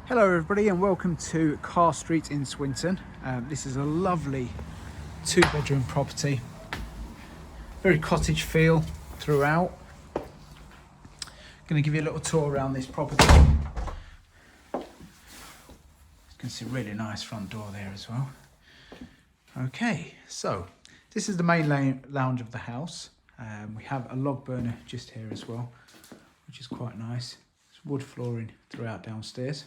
Hello everybody and welcome to Carr Street in Swinton. This is a lovely 2-bedroom property. Very cottage feel throughout. Going to give you a little tour around this property. You can see really nice front door there as well. Okay, so this is the main lounge of the house. We have a log burner just here as well, which is quite nice. It's wood flooring throughout downstairs.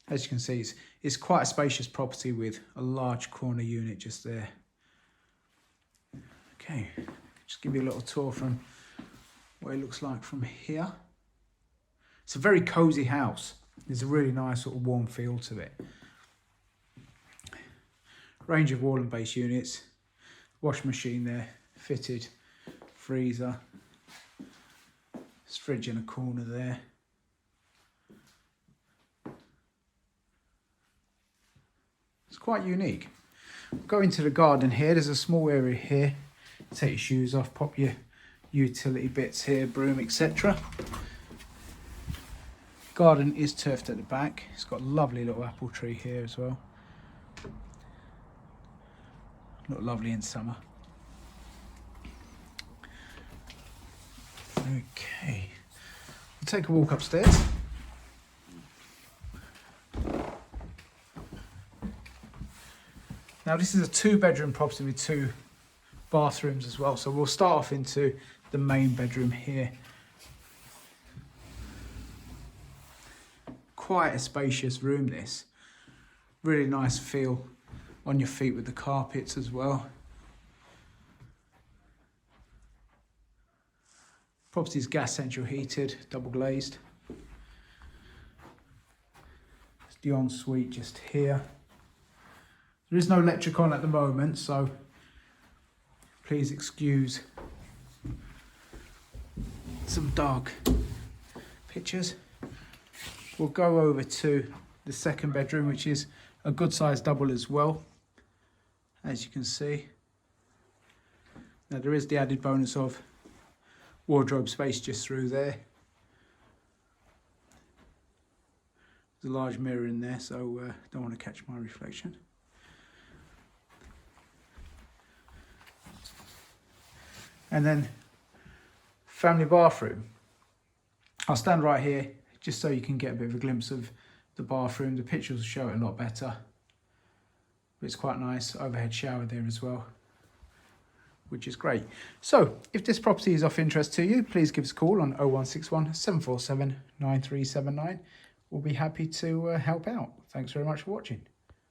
As you can see, it's quite a spacious property with a large corner unit just there. Okay, just give you a little tour from what it looks like from here. It's a very cosy house. There's a really nice sort of warm feel to it. Range of wall and base units. Washing machine there, fitted. Freezer. There's fridge in a corner there. It's quite unique. Go into the garden here. There's a small area here. Take your shoes off, pop your utility bits here, broom, etc. Garden is turfed at the back. It's got a lovely little apple tree here as well. Look lovely in summer. Okay, we'll take a walk upstairs. Now this is a 2-bedroom property with 2 bathrooms as well. So we'll start off into the main bedroom here. Quite a spacious room this. Really nice feel on your feet with the carpets as well. Property's gas central heated, double glazed. It's the ensuite just here. There is no electric on at the moment, so please excuse some dark pictures. We'll go over to the 2nd bedroom, which is a good sized double as well, as you can see. Now there is the added bonus of wardrobe space just through there. There's a large mirror in there, so don't want to catch my reflection. And then family bathroom. I'll stand right here just so you can get a bit of a glimpse of the bathroom. The pictures will show it a lot better. But it's quite nice. Overhead shower there as well, which is great. So if this property is of interest to you, please give us a call on 0161 747 9379. We'll be happy to help out. Thanks very much for watching.